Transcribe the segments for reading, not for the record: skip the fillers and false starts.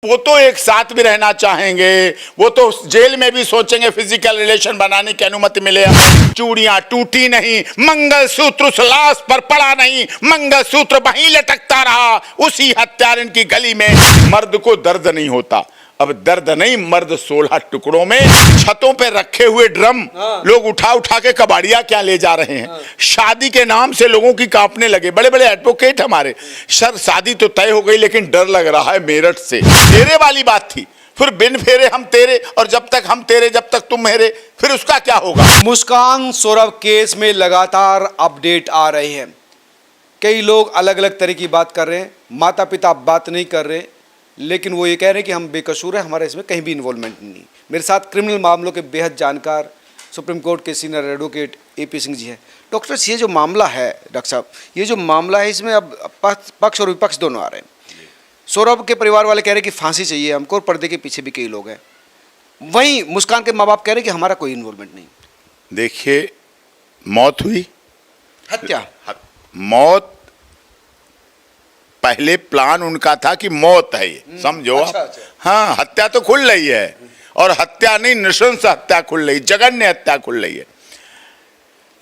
वो तो एक साथ भी रहना चाहेंगे, वो तो जेल में भी सोचेंगे फिजिकल रिलेशन बनाने की अनुमति मिले। चूड़ियां टूटी नहीं, मंगलसूत्र उस लाश पर पड़ा नहीं, मंगलसूत्र वहीं लटकता रहा उसी हत्यारन की गली में। मर्द को दर्द नहीं होता, अब दर्द नहीं, मर्द 16 टुकड़ों में छतों पे रखे हुए ड्रम लोग उठा उठा के कबाड़िया क्या ले जा रहे हैं। शादी के नाम से लोगों की कांपने लगे। बड़े बड़े एडवोकेट हमारे, सर शादी तो तय हो गई लेकिन डर लग रहा है मेरठ से। फेरे वाली बात थी, फिर बिन फेरे हम तेरे, और जब तक हम तेरे जब तक तुम मेरे, फिर उसका क्या होगा। मुस्कान सौरभ केस में लगातार अपडेट आ रहे हैं। कई लोग अलग अलग तरह की बात कर रहे हैं, माता पिता बात नहीं कर रहे, लेकिन वो ये कह रहे हैं कि हम बेकसूर हैं, हमारे इसमें कहीं भी इन्वॉल्वमेंट नहीं। मेरे साथ क्रिमिनल मामलों के बेहद जानकार सुप्रीम कोर्ट के senior advocate AP Singh ji हैं। डॉक्टर साहब, ये जो मामला है, डॉक्टर साहब ये जो मामला है, इसमें अब पक्ष और विपक्ष दोनों आ रहे हैं। सौरभ के परिवार वाले कह रहे हैं कि फांसी चाहिए हमको, और पर्दे के पीछे भी कई लोग हैं। वहीं मुस्कान के माँ बाप कह रहे हैं कि हमारा कोई इन्वॉल्वमेंट नहीं। देखिए, मौत हुई, हत्या, मौत पहले प्लान उनका था कि मौत है ये, समझो आप। अच्छा। हाँ, हत्या तो खुल रही है, और हत्या नहीं, नृशंस हत्या खुल रही, जघन्य हत्या खुल रही है।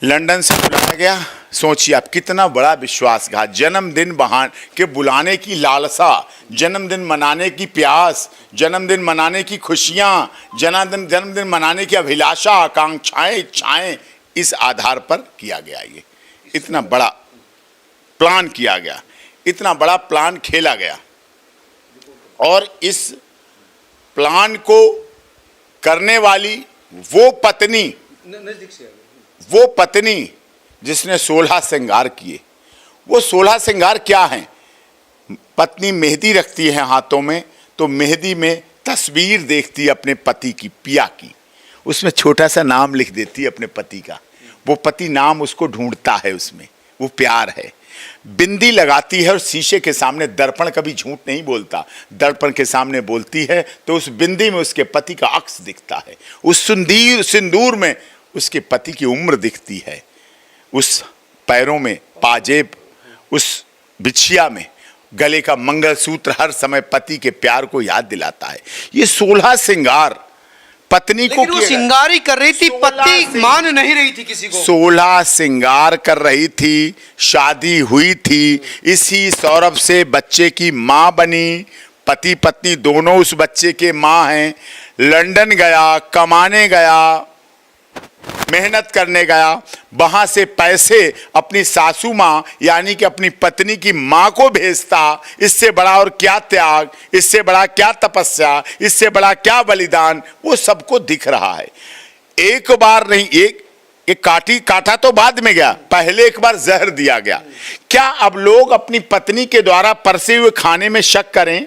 लंदन से बुलाया गया, सोचिए आप कितना बड़ा विश्वासघात। जन्मदिन बहाने के बुलाने की लालसा, जन्मदिन मनाने की प्यास, जन्मदिन मनाने की खुशियां, जन्मदिन मनाने की अभिलाषा, आकांक्षाएं, इच्छाएं, इस आधार पर किया गया। ये इतना बड़ा प्लान किया गया, इतना बड़ा प्लान खेला गया, और इस प्लान को करने वाली वो पत्नी जिसने 16 श्रृंगार किए। वो 16 श्रृंगार क्या हैं? पत्नी मेहंदी रखती है हाथों में, तो मेहंदी में तस्वीर देखती है अपने पति की, पिया की, उसमें छोटा सा नाम लिख देती है अपने पति का। वो पति नाम उसको ढूंढता है, उसमें वो प्यार है। बिंदी लगाती है, और शीशे के सामने, दर्पण कभी झूठ नहीं बोलता, दर्पण के सामने बोलती है, तो उस बिंदी में उसके पति का अक्स दिखता है, उस सिंदूर में उसके पति की उम्र दिखती है, उस पैरों में पाजेब, उस बिछिया में गले का मंगलसूत्र हर समय पति के प्यार को याद दिलाता है। ये 16 श्रृंगार पत्नी को, वो श्रृंगार ही कर रही थी, पति मान नहीं रही थी किसी को। 16 श्रृंगार कर रही थी, शादी हुई थी, इसी सौरभ से बच्चे की मां बनी। पति पत्नी दोनों उस बच्चे के मां हैं। लंदन गया, कमाने गया, मेहनत करने गया, वहां से पैसे अपनी सासू मां यानी कि अपनी पत्नी की मां को भेजता। इससे बड़ा और क्या त्याग, इससे बड़ा क्या तपस्या, इससे बड़ा क्या बलिदान, वो सबको दिख रहा है। एक बार नहीं, एक काटा तो बाद में गया, पहले एक बार जहर दिया गया। क्या अब लोग अपनी पत्नी के द्वारा परसे हुए खाने में शक करें?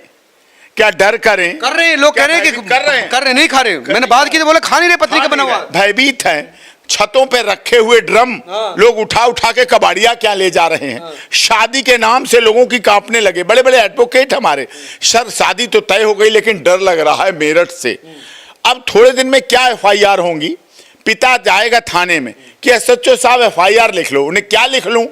क्या डर करें? कर रहे हैं लोग, कह रहे हैं कि कर रहे हैं, नहीं खा रहे। मैंने बात की तो बोले खा नहीं रहे, पत्नी का बना हुआ। भयभीत है, छतों पे रखे हुए ड्रम लोग उठा उठा के कबाड़िया क्या ले जा रहे हैं। शादी के नाम से लोगों की कांपने लगे। बड़े बड़े एडवोकेट हमारे, सर शादी तो तय हो गई लेकिन डर लग रहा है मेरठ से। अब थोड़े दिन में क्या FIR होंगी? पिता जाएगा थाने में कि SHO साहब FIR लिख लो। उन्हें क्या लिख लूं?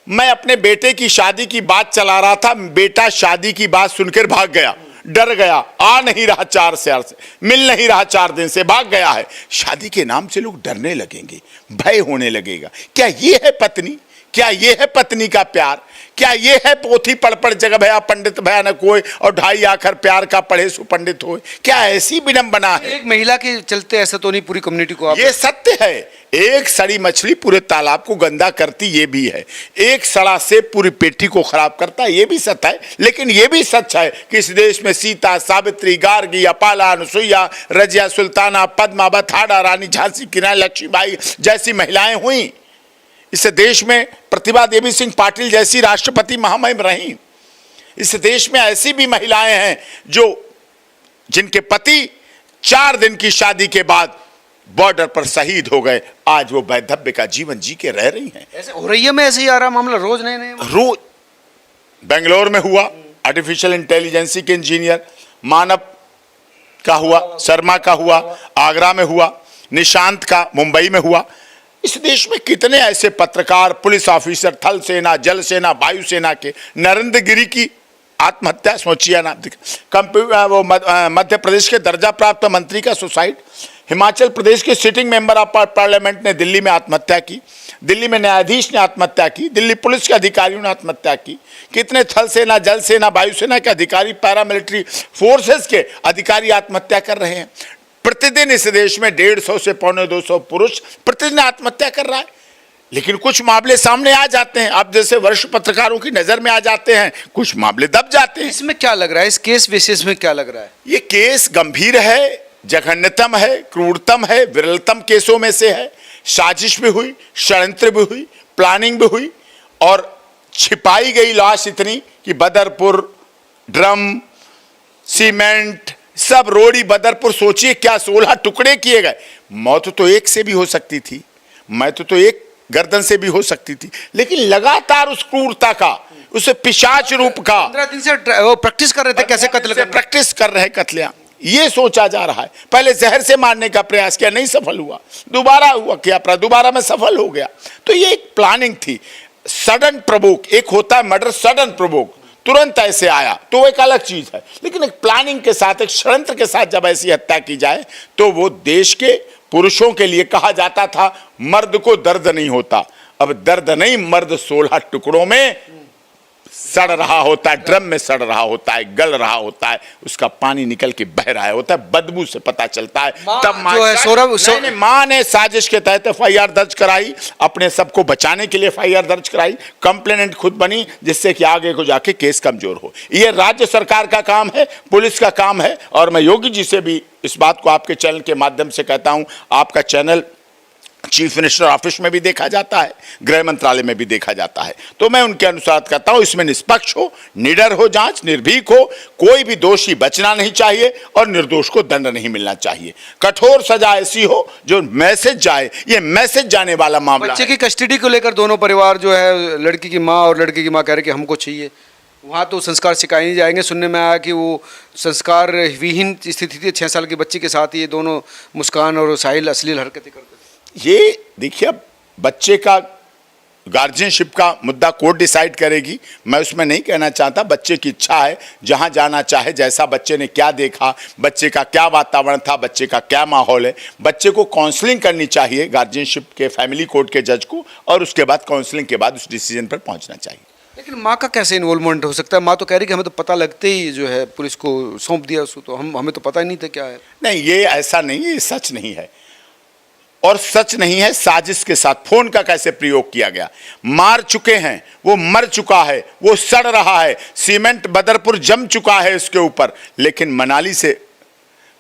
मैं अपने बेटे की शादी की बात चला रहा था, बेटा शादी की बात सुनकर भाग गया, डर गया, आ नहीं रहा 4 शहर से, मिल नहीं रहा 4 दिन से, भाग गया है। शादी के नाम से लोग डरने लगेंगे, भय होने लगेगा। क्या ये है पत्नी? क्या ये है पत्नी का प्यार? क्या ये है पोथी पढ़ पढ़ जग भया पंडित भया न कोई, और 2.5 आखर प्यार का पढ़े सुपंडित होए? क्या ऐसी विडंबना है? एक महिला के चलते ऐसा तो नहीं पूरी कम्युनिटी को ये सत्य है। एक सड़ी मछली पूरे तालाब को गंदा करती, ये भी है। एक सड़ा सेब पूरी पेटी को खराब करता, ये भी सत्य है। लेकिन ये भी सच है कि इस देश में सीता, सावित्री, गार्गी, अपाला, अनुसुईया, रजिया, सुल्ताना, पद्मावत, हाड़ा रानी, झांसी की रानी लक्ष्मीबाई जैसी महिलाएं हुई। इस देश में प्रतिभा देवी सिंह पाटिल जैसी राष्ट्रपति महामहिम रही। इस देश में ऐसी भी महिलाएं हैं जिनके पति 4 दिन की शादी के बाद बॉर्डर पर शहीद हो गए। आज वो वैधव्य का जीवन जी के रह रही हैं। ऐसे हो रही है, में ऐसे ही आ रहा मामला रोज नए रोज। बेंगलोर में हुआ आर्टिफिशियल इंटेलिजेंसी के इंजीनियर, मानव का हुआ, शर्मा का हुआ, आगरा में हुआ, निशांत का मुंबई में हुआ। इस देश में कितने ऐसे पत्रकार, पुलिस ऑफिसर, थल सेना, जल सेना, वायु सेना के, नरेंद्र गिरी की आत्महत्या, सोचिए ना। मध्य प्रदेश के दर्जा प्राप्त मंत्री का सुसाइड, हिमाचल प्रदेश के सिटिंग मेंबर ऑफ पार्लियामेंट ने दिल्ली में आत्महत्या की, दिल्ली में न्यायाधीश ने आत्महत्या की, दिल्ली पुलिस के अधिकारियों ने आत्महत्या की, कितने थल सेना, जल सेना, वायुसेना के अधिकारी, पैरामिलिट्री फोर्सेस के अधिकारी आत्महत्या कर रहे हैं। प्रतिदिन इस देश में 150 से 250 पुरुष प्रतिदिन आत्महत्या कर रहा है। लेकिन कुछ मामले सामने आ जाते हैं, अब जैसे वरिष्ठ पत्रकारों की नजर में आ जाते हैं, कुछ मामले दब जाते हैं। इसमें क्या लग रहा है, इस केस विशेष में क्या लग रहा है? ये केस गंभीर है, जघन्यतम है, क्रूरतम है, विरलतम केसों में से है। साजिश भी हुई, षड्यंत्र भी हुई, प्लानिंग भी हुई और छिपाई गई लाश इतनी कि बदरपुर, ड्रम, सीमेंट, सब रोड़ी बदरपुर, सोचिए क्या 16 टुकड़े किए गए। मौत तो एक से भी हो सकती थी, मैं तो एक गर्दन से भी हो सकती थी, लेकिन लगातार उस क्रूरता का, उस पिशाच रूप का 15 दिन से वो प्रैक्टिस कर रहे थे, कैसे कत्ल करना, प्रैक्टिस कर रहे कत्लेआम, ये सोचा जा रहा है। पहले जहर से मारने का प्रयास किया, नहीं सफल हुआ, दोबारा हुआ किया, दोबारा में सफल हो गया। तो ये एक प्लानिंग थी, सडन प्रवोक। एक होता है मर्डर सडन प्रवोक, तुरंत ऐसे आया तो एक अलग चीज है, लेकिन एक प्लानिंग के साथ, एक षड्यंत्र के साथ जब ऐसी हत्या की जाए तो वो देश के पुरुषों के लिए, कहा जाता था मर्द को दर्द नहीं होता, अब दर्द नहीं, मर्द 16 टुकड़ों में सड़ रहा होता है, ड्रम में सड़ रहा होता है, गल रहा होता है, उसका पानी निकल के बह रहा होता है, बदबू से पता चलता है। तब जो है सौरभ, मां ने साजिश के तहत FIR दर्ज कराई, अपने सबको बचाने के लिए FIR दर्ज कराई, कंप्लेनेंट खुद बनी, जिससे कि आगे को जाके केस कमजोर हो। ये राज्य सरकार का काम है, पुलिस का काम है। और मैं योगी जी से भी इस बात को आपके चैनल के माध्यम से कहता हूं, आपका चैनल चीफ मिनिस्टर ऑफिस में भी देखा जाता है, गृह मंत्रालय में भी देखा जाता है, तो मैं उनके अनुसार कहता हूं इसमें निष्पक्ष हो, निडर हो जांच, निर्भीक हो, कोई भी दोषी बचना नहीं चाहिए और निर्दोष को दंड नहीं मिलना चाहिए। कठोर सजा ऐसी हो जो मैसेज जाए, ये मैसेज जाने वाला मामला। बच्चे की कस्टडी को लेकर दोनों परिवार जो है, लड़की की माँ और लड़के की माँ कह रहे कि हमको चाहिए, वहाँ तो संस्कार सिखाए नहीं जाएंगे। सुनने में आया कि वो संस्कार विहीन स्थिति थी, 6 साल की बच्ची के साथ ये दोनों मुस्कान और साहिल अश्लील हरकतें करते। ये देखिए, अब बच्चे का गार्जियनशिप का मुद्दा कोर्ट डिसाइड करेगी, मैं उसमें नहीं कहना चाहता। बच्चे की इच्छा है, जहां जाना चाहे, जैसा बच्चे ने क्या देखा, बच्चे का क्या वातावरण था, बच्चे का क्या माहौल है, बच्चे को काउंसलिंग करनी चाहिए गार्जियनशिप के फैमिली कोर्ट के जज को, और उसके बाद काउंसलिंग के बाद उस डिसीजन पर पहुंचना चाहिए। लेकिन माँ का कैसे इन्वॉल्वमेंट हो सकता है? माँ तो कह रही कि हमें तो पता लगते ही जो है पुलिस को सौंप दिया उसको, तो हमें तो पता ही नहीं था क्या है। नहीं, ये ऐसा नहीं है, ये सच नहीं है, और सच नहीं है साजिश के साथ। फोन का कैसे प्रयोग किया गया, मार चुके हैं, वो मर चुका है, वो सड़ रहा है, सीमेंट बदरपुर जम चुका है इसके ऊपर, लेकिन मनाली से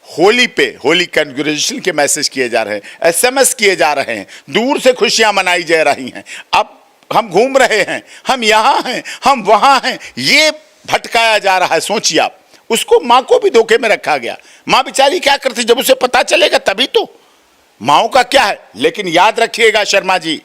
होली पे, होली कॉन्ग्रेचुलेशन के मैसेज किए जा रहे हैं, SMS किए जा रहे हैं, दूर से खुशियां मनाई जा रही हैं। अब हम घूम रहे हैं, हम यहां हैं, हम वहां हैं, ये भटकाया जा रहा है। सोचिए आप, उसको मां को भी धोखे में रखा गया। मां बेचारी क्या करती, जब उसे पता चलेगा तभी तो। माओ का क्या है, लेकिन याद रखिएगा शर्मा जी,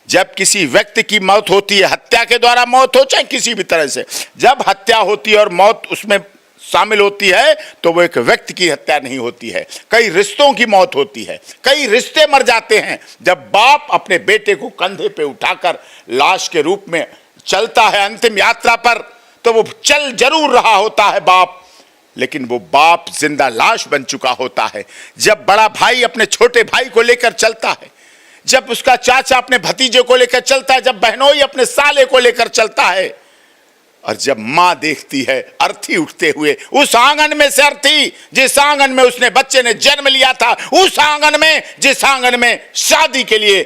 जब किसी व्यक्ति की मौत होती है, हत्या के द्वारा मौत हो चाहे किसी भी तरह से, जब हत्या होती है और मौत उसमें शामिल होती है तो वो एक व्यक्ति की हत्या नहीं होती है, कई रिश्तों की मौत होती है, कई रिश्ते मर जाते हैं। जब बाप अपने बेटे को कंधे पे उठाकर लाश के रूप में चलता है अंतिम यात्रा पर, तो वो चल जरूर रहा होता है बाप, लेकिन वो बाप जिंदा लाश बन चुका होता है। जब बड़ा भाई अपने छोटे भाई को लेकर चलता है, जब उसका चाचा अपने भतीजे को लेकर चलता है, जब बहनोई अपने साले को लेकर चलता है, और जब मां देखती है अर्थी उठते हुए उस आंगन में से, अर्थी जिस आंगन में उसने बच्चे ने जन्म लिया था, उस आंगन में जिस आंगन में शादी के लिए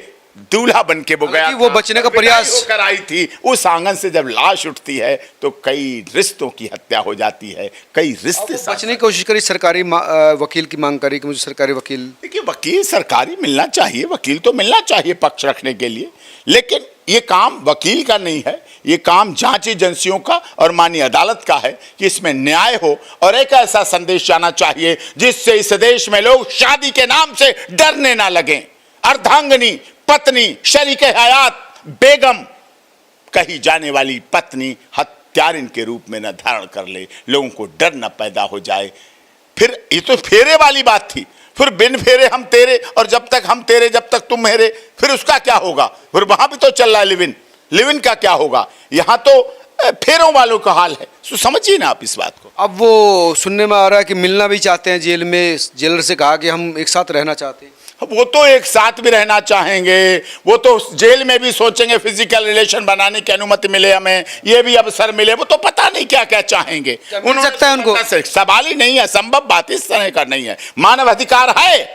दूल्हा बन के वो गया, वो बचने का प्रयास कर आई थी, उस आंगन से जब लाश उठती है तो कई रिश्तों की हत्या हो जाती है, कई रिश्ते बचने की कोशिश करी, सरकारी वकील की मांग करी कि मुझे सरकारी वकील। देखिए, वकील सरकारी मिलना चाहिए, वकील तो मिलना चाहिए पक्ष रखने के लिए, लेकिन ये काम वकील का नहीं है, ये काम जांच एजेंसियों का और माननीय अदालत का है कि इसमें न्याय हो। और एक ऐसा संदेश जाना चाहिए जिससे इस देश में लोग शादी के नाम से डरने ना लगें। अर्धांगिनी, पत्नी, शरीके हयात, बेगम कही जाने वाली पत्नी हत्यारिन के रूप में न धारण कर ले, लोगों को डर न पैदा हो जाए। फिर ये तो फेरे वाली बात थी, फिर बिन फेरे हम तेरे, और जब तक हम तेरे जब तक तुम मेरे, फिर उसका क्या होगा? फिर वहां भी तो चल रहा है लिव इन का क्या होगा? यहां तो फेरों वालों का हाल है। तो समझिए ना आप इस बात को। अब वो सुनने में आ रहा है कि मिलना भी चाहते हैं जेल में, जेलर से कहा कि हम एक साथ रहना चाहते हैं। वो तो एक साथ भी रहना चाहेंगे, वो तो जेल में भी सोचेंगे फिजिकल रिलेशन बनाने की अनुमति मिले, हमें ये भी अवसर मिले, वो तो पता नहीं क्या क्या चाहेंगे। मिल सकता है उनको? सवाल ही नहीं है, संभव बात इस तरह का नहीं है। मानव अधिकार है,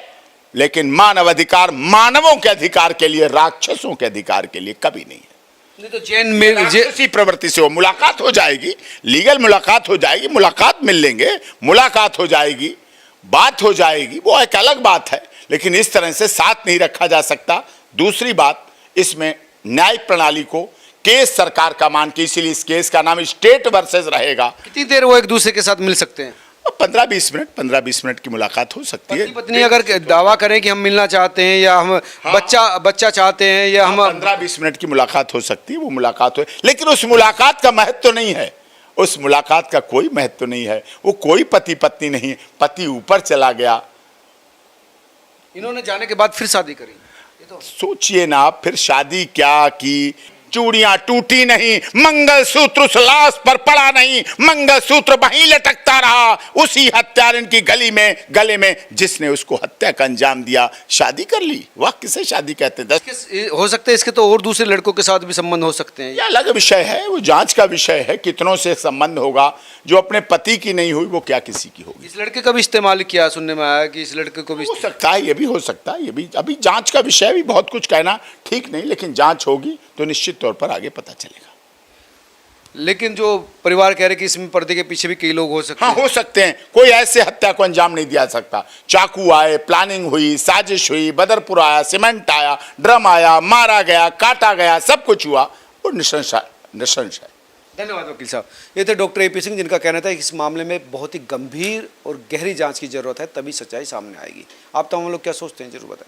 लेकिन मानव अधिकार मानवों के अधिकार के लिए, राक्षसों के अधिकार के लिए कभी नहीं है। नहीं तो जेल में राक्षसी प्रवृत्ति से वो मुलाकात हो जाएगी, लीगल मुलाकात हो जाएगी, मुलाकात मिल लेंगे, मुलाकात हो जाएगी, बात हो जाएगी, वो एक अलग बात है, लेकिन इस तरह से साथ नहीं रखा जा सकता। दूसरी बात, इसमें न्यायिक प्रणाली को केस सरकार का मान के, इसीलिए इस केस का नाम स्टेट वर्सेस रहेगा। कितनी देर वो एक दूसरे के साथ मिल सकते हैं? 15-20 मिनट की मुलाकात हो सकती है। पत्नी अगर दावा करें कि हम मिलना चाहते हैं या हम बच्चा चाहते हैं या हम 15-20 मिनट की मुलाकात हो सकती है, वो मुलाकात हो, लेकिन उस मुलाकात का महत्व तो नहीं है, उस मुलाकात का कोई महत्व नहीं है। वो कोई पति पत्नी नहीं है, पति ऊपर चला गया, इन्होंने जाने के बाद फिर शादी करी। ये तो सोचिए ना आप, फिर शादी क्या की, चूड़ियां टूटी नहीं, मंगलसूत्र उस लाश पर पड़ा नहीं, मंगलसूत्र वहीं लटकता रहा उसी हत्यारन की गले में जिसने उसको हत्या का अंजाम दिया। शादी कर ली, वाह किसे शादी कहते हैं। हो सकता है इसके तो और दूसरे लड़कों के साथ भी संबंध हो सकते हैं। यह अलग विषय है, वो जांच का विषय है, कितनों से संबंध होगा। जो अपने पति की नहीं हुई वो क्या किसी की होगी। इस लड़के का भी इस्तेमाल किया, सुनने में आया कि इस लड़के को भी हो सकता है, ये भी हो सकता है, ये भी अभी जांच का विषय, भी बहुत कुछ कहना ठीक नहीं, लेकिन जांच होगी तो निश्चित तौर पर आगे पता चलेगा। लेकिन जो परिवार कह रहे कि इसमें पर्दे के पीछे भी कई लोग हो सकते हाँ, हैं। हो सकते हैं, कोई ऐसे हत्या को अंजाम नहीं दिया सकता। चाकू आए, प्लानिंग हुई, साजिश हुई, बदरपुर आया, सीमेंट आया, ड्रम आया, मारा गया, काटा गया, सब कुछ हुआ, वो निशंस है। धन्यवाद वकील साहब। ये थे डॉक्टर AP सिंह, जिनका कहना था कि इस मामले में बहुत ही गंभीर और गहरी जांच की जरूरत है, तभी सच्चाई सामने आएगी। आप तमाम लोग क्या सोचते हैं, जरूर बताएं।